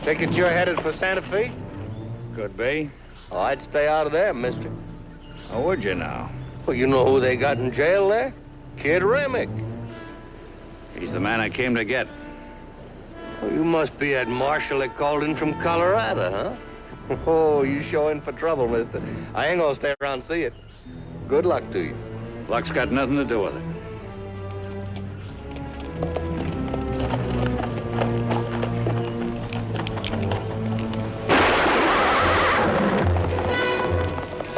Take it you're headed for Santa Fe? Could be. Oh, I'd stay out of there, mister. How would you now? Well, you know who they got in jail there? Kid Remick. He's the man I came to get. Well, you must be that marshal that called in from Colorado, huh? Oh, you sure in for trouble, mister. I ain't gonna stay around and see it. Good luck to you. Luck's got nothing to do with it.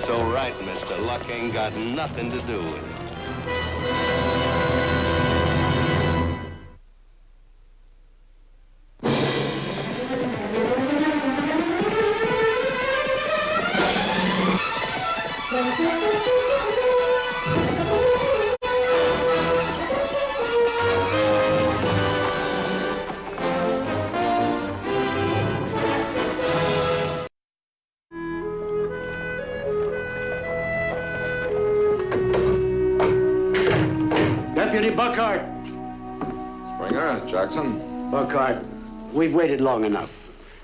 So right, mister. Luck ain't got nothing to do with it. Deputy Buckhart. Springer, Jackson. Buckhart, we've waited long enough.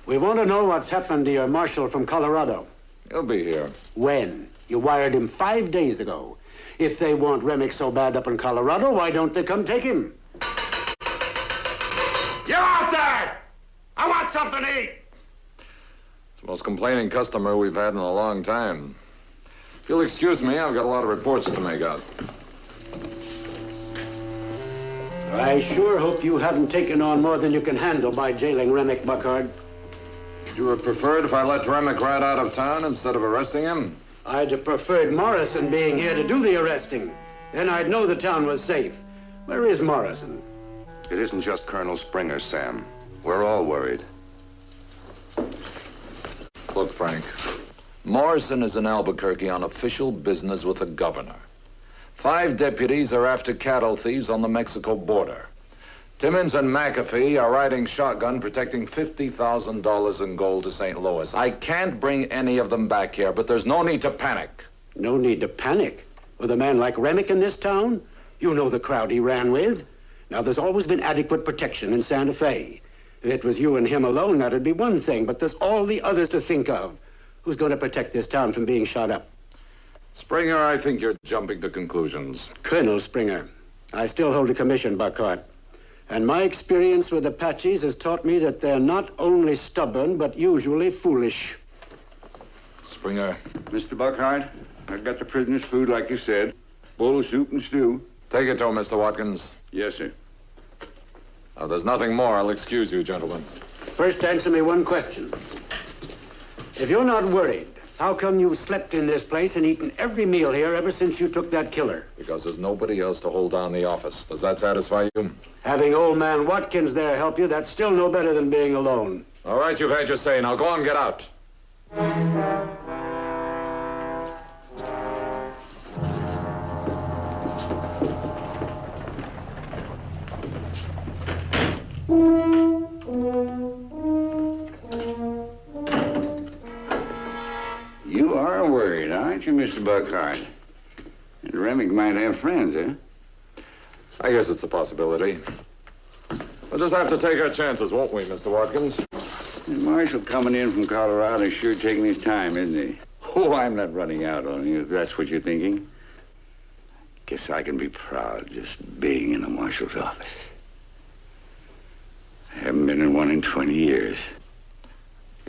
We want to know what's happened to your marshal from Colorado. He'll be here. When? You wired him 5 days ago. If they want Remick so bad up in Colorado, why don't they come take him? You out there! I want something to eat! It's the most complaining customer we've had in a long time. If you'll excuse me, I've got a lot of reports to make out. I sure hope you haven't taken on more than you can handle by jailing Remick, Buckhart. Would you have preferred if I let Remick ride out of town instead of arresting him? I'd have preferred Morrison being here to do the arresting. Then I'd know the town was safe. Where is Morrison? It isn't just Colonel Springer, Sam. We're all worried. Look, Frank, Morrison is in Albuquerque on official business with the governor. 5 deputies are after cattle thieves on the Mexico border. Timmons and McAfee are riding shotgun protecting $50,000 in gold to St. Louis. I can't bring any of them back here, but there's no need to panic. No need to panic? With a man like Remick in this town? You know the crowd he ran with. Now, there's always been adequate protection in Santa Fe. If it was you and him alone, that'd be one thing, but there's all the others to think of. Who's going to protect this town from being shot up? Springer, I think you're jumping to conclusions. Colonel Springer, I still hold a commission, Buckhart. And my experience with Apaches has taught me that they're not only stubborn, but usually foolish. Springer. Mr. Buckhart, I've got the prisoner's food like you said. Bowl of soup and stew. Take it to him, Mr. Watkins. Yes, sir. Now, there's nothing more. I'll excuse you, gentlemen. First, answer me one question. If you're not worried, how come you've slept in this place and eaten every meal here ever since you took that killer? Because there's nobody else to hold down the office. Does that satisfy you? Having old man Watkins there help you, that's still no better than being alone. All right, you've had your say. Now go on and get out. You are worried, aren't you, Mr. Buckhart? And Remick might have friends, eh? I guess it's a possibility. We'll just have to take our chances, won't we, Mr. Watkins? The marshal coming in from Colorado is sure taking his time, isn't he? Oh, I'm not running out on you, if that's what you're thinking. Guess I can be proud just being in the marshal's office. I haven't been in one in 20 years.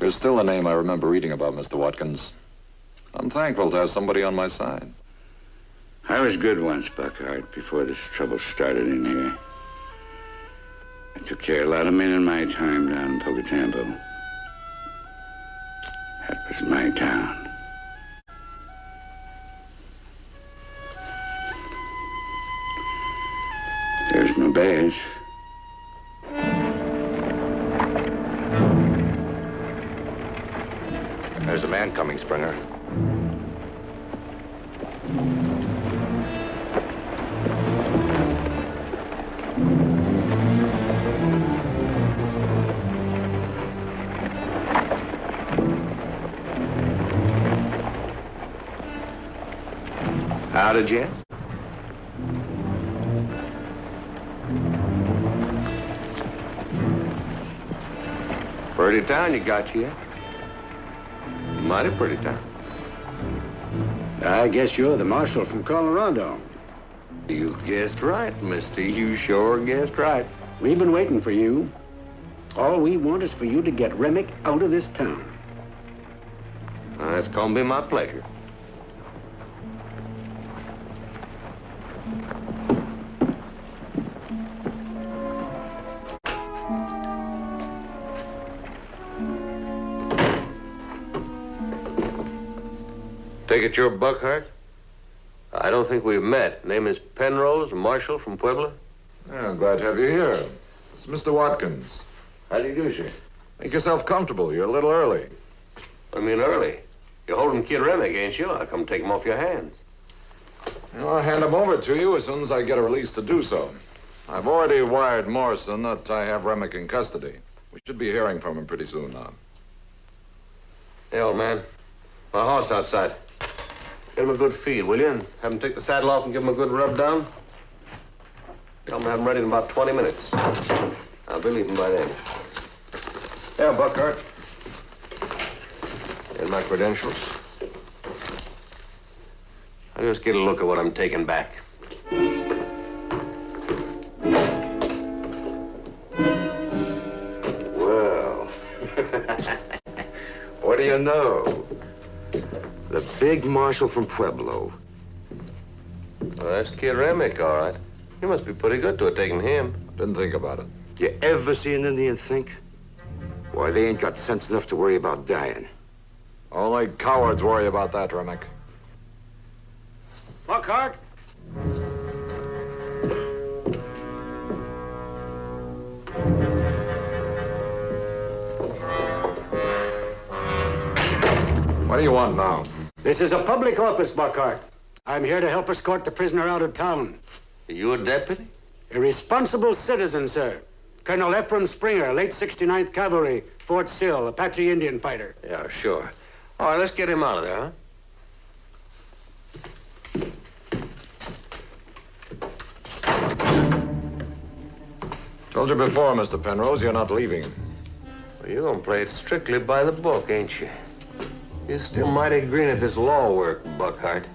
You're still a name I remember reading about, Mr. Watkins. I'm thankful to have somebody on my side. I was good once, Buckhart, before this trouble started in here. I took care of a lot of men in my time down in Pocatampo. That was my town. There's my badge. There's a man coming, Springer. Howdy, gents. Pretty town you got here. Mighty pretty town. I guess you're the marshal from Colorado. You guessed right, mister. You sure guessed right. We've been waiting for you. All we want is for you to get Remick out of this town. That's gonna be my pleasure. Take it you're Buckhart? I don't think we've met. Name is Penrose, Marshal from Puebla. Yeah, I'm glad to have you here. It's Mr. Watkins. How do you do, sir? Make yourself comfortable. You're a little early. I mean, early. You're holding Kid Remick, ain't you? I'll come take him off your hands. I'll hand him over to you as soon as I get a release to do so. I've already wired Morrison that I have Remick in custody. We should be hearing from him pretty soon now. Hey, old man. My horse outside. Get him a good feed, will you? And have him take the saddle off and give him a good rub down. Tell him to have him ready in about 20 minutes. I'll be leaving by then. Yeah, Buckhart. And my credentials. I'll just get a look at what I'm taking back. Well, what do you know? The big marshal from Pueblo. Well, that's Kid Remick, all right. You must be pretty good to have taken him. Didn't think about it. You ever see an Indian think? Why, they ain't got sense enough to worry about dying. Only cowards worry about that, Remick. Buckhart! What do you want now? This is a public office, Buckhart. I'm here to help escort the prisoner out of town. Are you a deputy? A responsible citizen, sir. Colonel Ephraim Springer, late 69th Cavalry, Fort Sill, Apache Indian fighter. Yeah, sure. All right, let's get him out of there, huh? Told you before, Mr. Penrose, you're not leaving. Well, you're gonna play it strictly by the book, ain't you? You're still mighty green at this law work, Buckhart.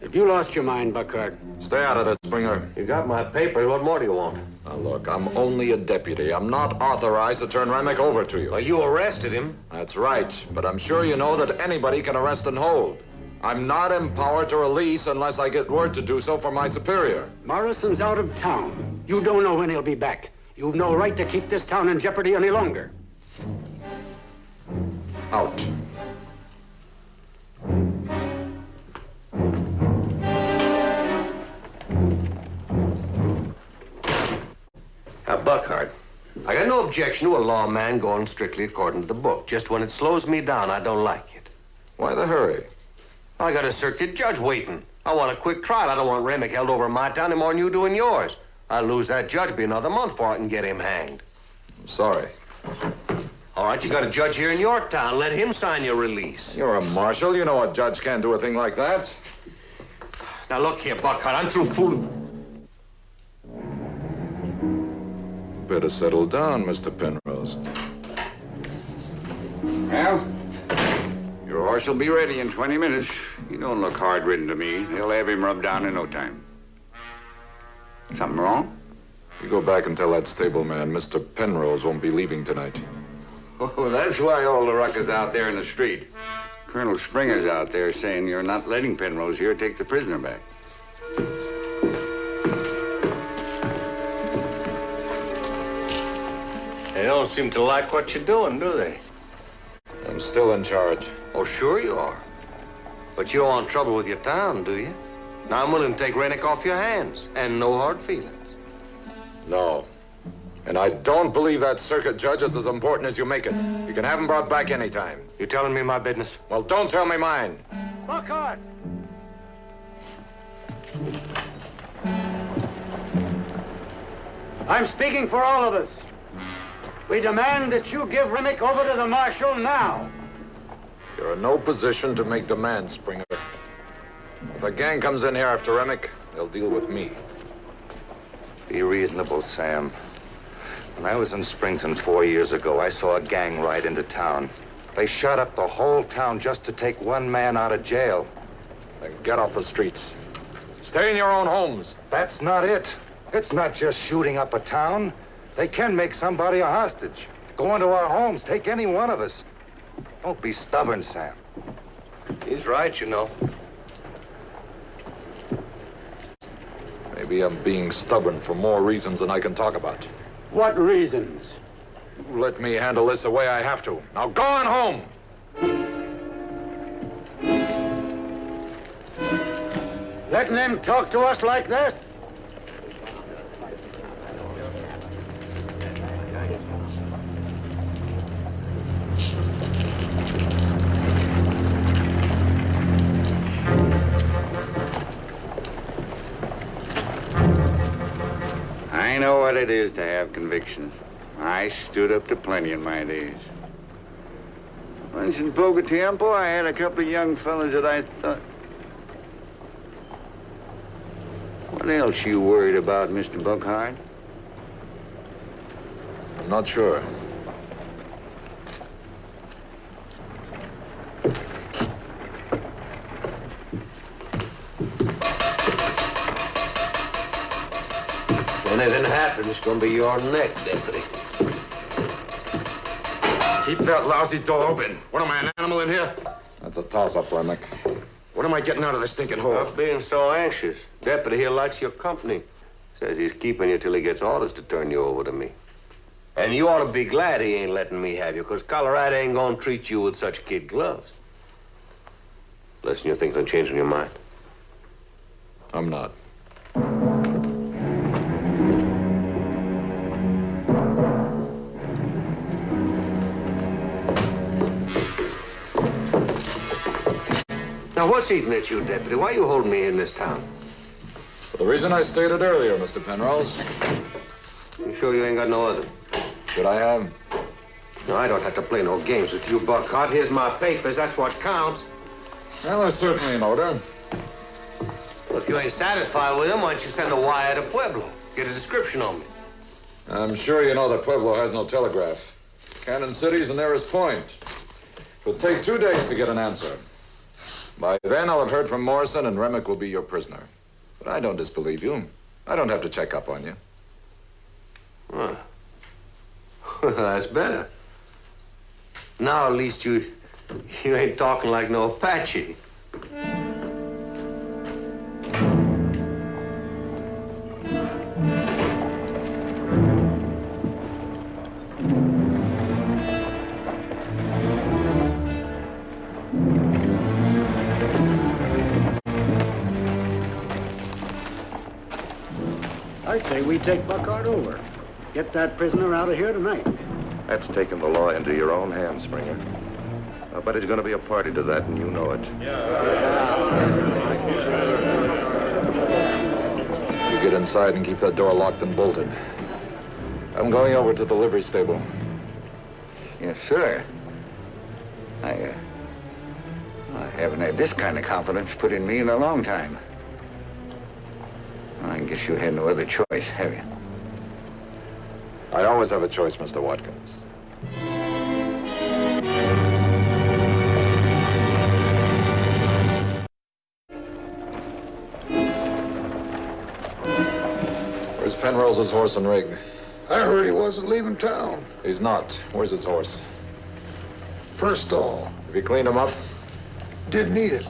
Have you lost your mind, Buckhart? Stay out of this, Springer. You got my papers. What more do you want? Now, look, I'm only a deputy. I'm not authorized to turn Remick over to you. Well, you arrested him. That's right, but I'm sure you know that anybody can arrest and hold. I'm not empowered to release unless I get word to do so from my superior. Morrison's out of town. You don't know when he'll be back. You've no right to keep this town in jeopardy any longer. Out. Now, Buckhart, I got no objection to a lawman going strictly according to the book. Just when it slows me down, I don't like it. Why the hurry? I got a circuit judge waiting. I want a quick trial. I don't want Remick held over in my town any more than you do in yours. I'll lose that judge, be another month before I can get him hanged. I'm sorry. All right, you got a judge here in your town. Let him sign your release. You're a marshal. You know a judge can't do a thing like that. Now, look here, Buckhart. I'm through fooling. Better settle down, Mr. Penrose. Well, your horse will be ready in 20 minutes. You don't look hard-ridden to me. They'll have him rubbed down in no time. Something wrong? You go back and tell that stableman Mr. Penrose won't be leaving tonight. Oh, that's why all the ruckus out there in the street. Colonel Springer's out there saying you're not letting Penrose here take the prisoner back. They don't seem to like what you're doing, do they? I'm still in charge. Oh, sure you are. But you don't want trouble with your town, do you? Now, I'm willing to take Remick off your hands, and no hard feelings. No. And I don't believe that circuit judge is as important as you make it. You can have him brought back anytime. You telling me my business? Well, don't tell me mine. Buckhart! I'm speaking for all of us. We demand that you give Remick over to the marshal now. You're in no position to make demands, Springer. If a gang comes in here after Remick, they'll deal with me. Be reasonable, Sam. When I was in Springton 4 years ago, I saw a gang ride into town. They shot up the whole town just to take one man out of jail. Then get off the streets. Stay in your own homes. That's not it. It's not just shooting up a town. They can make somebody a hostage. Go into our homes, take any one of us. Don't be stubborn, Sam. He's right, you know. Maybe I'm being stubborn for more reasons than I can talk about. What reasons? You let me handle this the way I have to. Now go on home! Letting them talk to us like that? I know what it is to have conviction. I stood up to plenty in my days. Once in Poco Tiempo, I had a couple of young fellas that I thought... What else you worried about, Mr. Buckhart? I'm not sure. If anything happens, it's gonna be your neck, deputy. Keep that lousy door open. What am I, an animal in here? That's a toss-up, Remick. What am I getting out of this stinking hole? Stop being so anxious. Deputy here likes your company. Says he's keeping you till he gets orders to turn you over to me. And you ought to be glad he ain't letting me have you, because Colorado ain't gonna treat you with such kid gloves. Listen, you think on changing your mind? I'm not. Now, what's eating at you, deputy? Why are you holding me in this town? For the reason I stated earlier, Mr. Penrose. You sure you ain't got no other? Should I have? No, I don't have to play no games with you, Buckhart. Here's my papers. That's what counts. Well, they're certainly in order. Well, if you ain't satisfied with them, why don't you send a wire to Pueblo? Get a description on me. I'm sure you know that Pueblo has no telegraph. Cannon City's the nearest point. It'll take 2 days to get an answer. By then, I'll have heard from Morrison, and Remick will be your prisoner. But I don't disbelieve you. I don't have to check up on you. Huh. That's better. Now, at least you ain't talking like no Apache. I say we take Buckhart over. Get that prisoner out of here tonight. That's taking the law into your own hands, Springer. I bet he's going to be a party to that, and you know it. You get inside and keep that door locked and bolted. I'm going over to the livery stable. Yes, sir. I haven't had this kind of confidence put in me in a long time. I guess you had no other choice, have you? I always have a choice, Mr. Watkins. Where's Penrose's horse and rig? I heard he wasn't leaving town. He's not. Where's his horse? First stall. Have you cleaned him up? Didn't need it.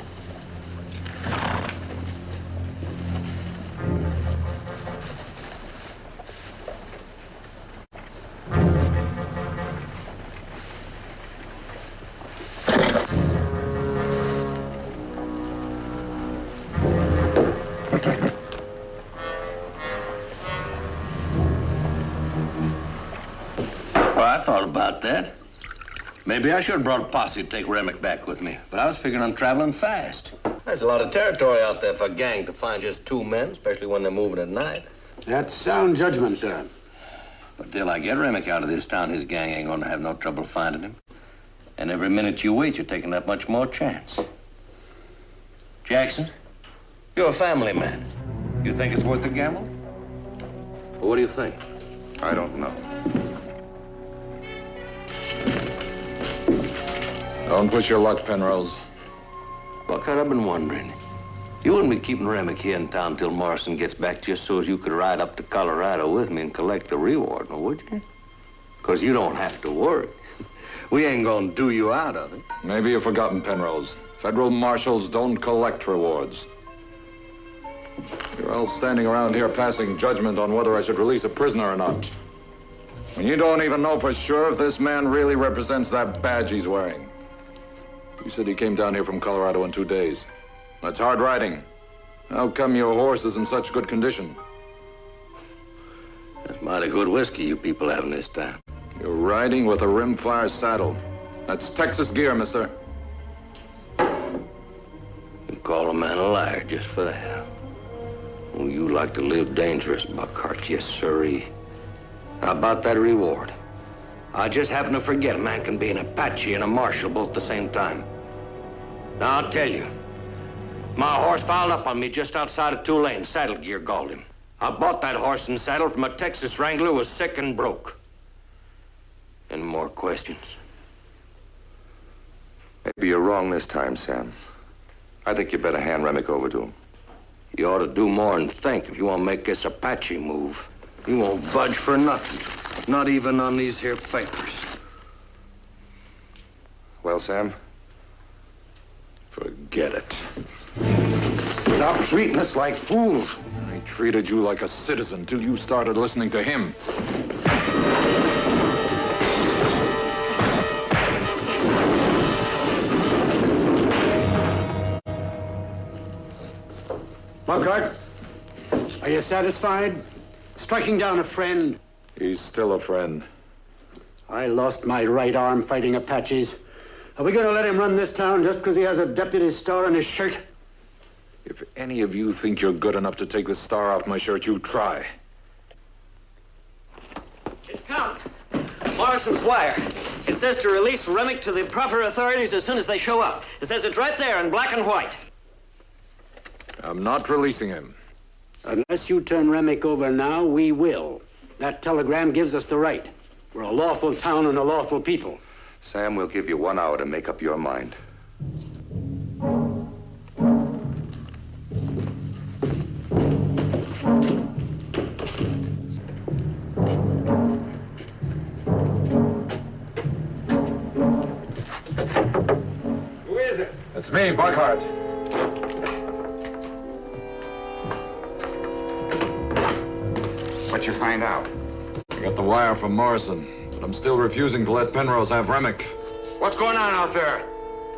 Well, I thought about that. Maybe I should have brought a posse to take Remick back with me, but I was figuring on traveling fast. There's a lot of territory out there for a gang to find just 2 men, especially when they're moving at night. That's sound judgment, sir. But till I get Remick out of this town, his gang ain't gonna have no trouble finding him. And every minute you wait, you're taking that much more chance. Jackson, you're a family man. You think it's worth the gamble? Well, what do you think? I don't know. Don't push your luck, Penrose. Buckhead, I've been wondering. You wouldn't be keeping Remick here in town till Morrison gets back just so as you could ride up to Colorado with me and collect the reward, would you? Because you don't have to worry. We ain't gonna do you out of it. Maybe you've forgotten, Penrose. Federal marshals don't collect rewards. You're all standing around here passing judgment on whether I should release a prisoner or not. When you don't even know for sure if this man really represents that badge he's wearing. You said he came down here from Colorado in 2 days. That's hard riding. How come your horse is in such good condition? That's mighty good whiskey you people have in this town. You're riding with a rimfire saddle. That's Texas gear, mister. You call a man a liar just for that. Oh, you like to live dangerous, Buckhart, yes, sirree. How about that reward? I just happen to forget a man can be an Apache and a marshal both at the same time. Now, I'll tell you. My horse fouled up on me just outside of Tulane. Saddle gear galled him. I bought that horse and saddle from a Texas wrangler who was sick and broke. Any more questions? Maybe you're wrong this time, Sam. I think you better hand Remick over to him. You ought to do more than think if you want to make this Apache move. You won't budge for nothing. Not even on these here papers. Well, Sam? Forget it. Stop treating us like fools. I treated you like a citizen till you started listening to him. Buckhart, are you satisfied? Striking down a friend. He's still a friend. I lost my right arm fighting Apaches. Are we going to let him run this town just because he has a deputy star on his shirt? If any of you think you're good enough to take the star off my shirt, you try. It's come. Morrison's wire. It says to release Remick to the proper authorities as soon as they show up. It says it's right there in black and white. I'm not releasing him. Unless you turn Remick over now, we will. That telegram gives us the right. We're a lawful town and a lawful people. Sam, we'll give you 1 hour to make up your mind. Who is it? It's me, Buckhart. What'd you find out? I got the wire from Morrison, but I'm still refusing to let Penrose have Remick. What's going on out there?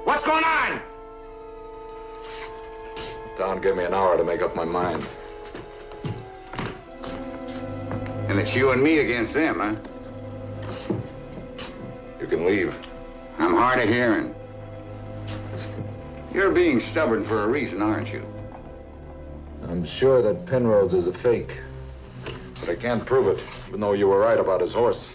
What's going on? Don gave me an hour to make up my mind. And it's you and me against them, huh? You can leave. I'm hard of hearing. You're being stubborn for a reason, aren't you? I'm sure that Penrose is a fake. But I can't prove it, even though you were right about his horse.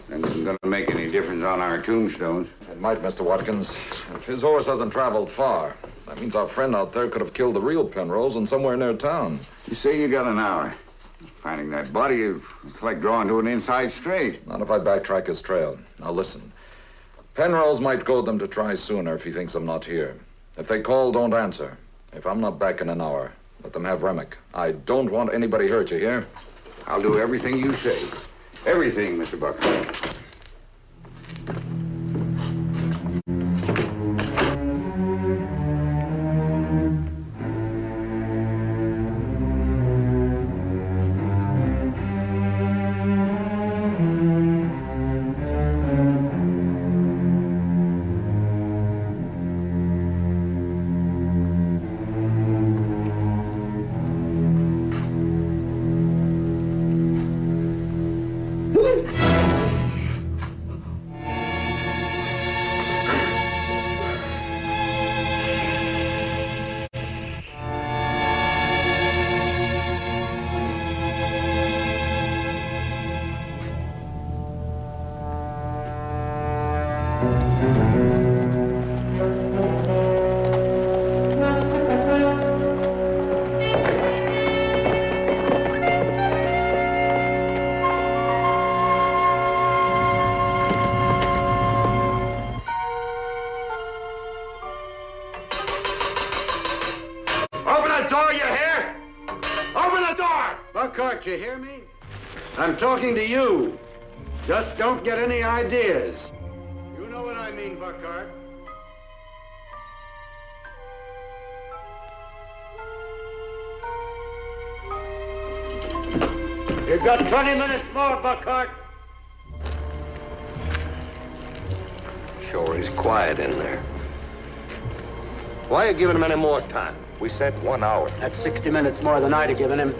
That isn't going to make any difference on our tombstones. It might, Mr. Watkins. If his horse hasn't traveled far, that means our friend out there could have killed the real Penrose and somewhere near town. You say you got an hour. Finding that body, it's like drawing to an inside straight. Not if I backtrack his trail. Now listen. Penrose might goad them to try sooner if he thinks I'm not here. If they call, don't answer. If I'm not back in an hour, let them have Remick. I don't want anybody hurt, you hear? I'll do everything you say. Everything, Mr. Buckley. Buckhart, you hear me? I'm talking to you. Just don't get any ideas. You know what I mean, Buckhart. You've got 20 minutes more, Buckhart. Sure, he's quiet in there. Why are you giving him any more time? We said 1 hour. That's 60 minutes more than I'd have given him.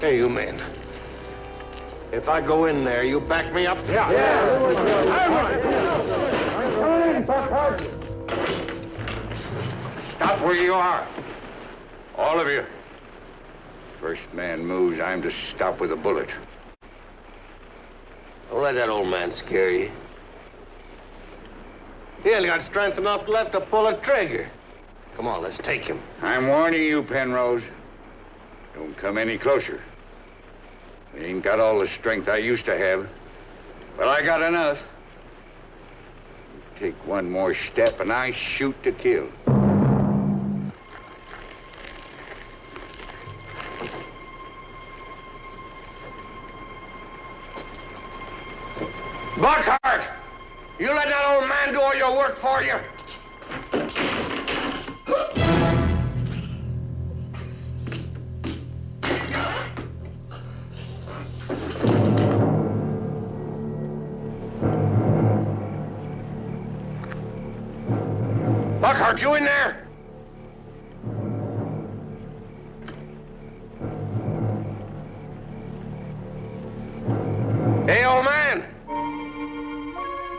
Hey, you men. If I go in there, you back me up? Yeah. Stop where you are. All of you. First man moves, I'm to stop with a bullet. Don't let that old man scare you. He ain't got strength enough left to pull a trigger. Come on, let's take him. I'm warning you, Penrose. Don't come any closer. I ain't got all the strength I used to have, but I got enough. Take one more step and I shoot to kill. Buckhart! You let that old man do all your work for you? Buckhart, you in there? Hey, old man.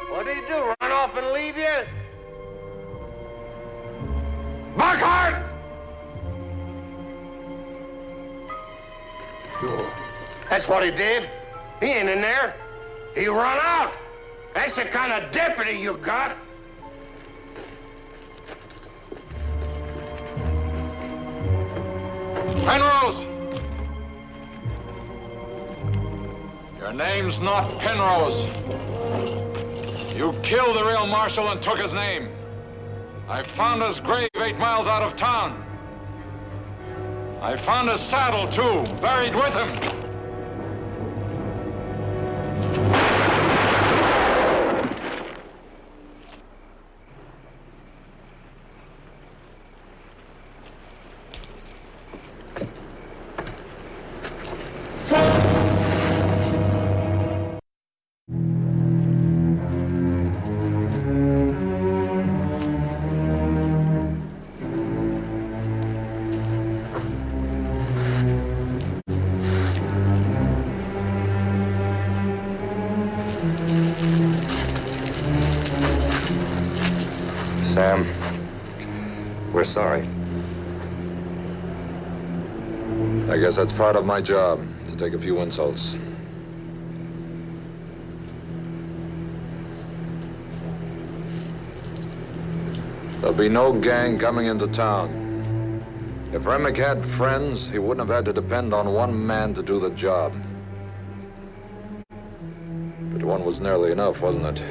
What'd he do, run off and leave you? Buckhart! Sure. That's what he did. He ain't in there. He run out. That's the kind of deputy you got. Penrose! Your name's not Penrose. You killed the real marshal and took his name. I found his grave 8 miles out of town. I found his saddle, too, buried with him. Sam, we're sorry. I guess that's part of my job, to take a few insults. There'll be no gang coming into town. If Remick had friends, he wouldn't have had to depend on one man to do the job. But one was nearly enough, wasn't it?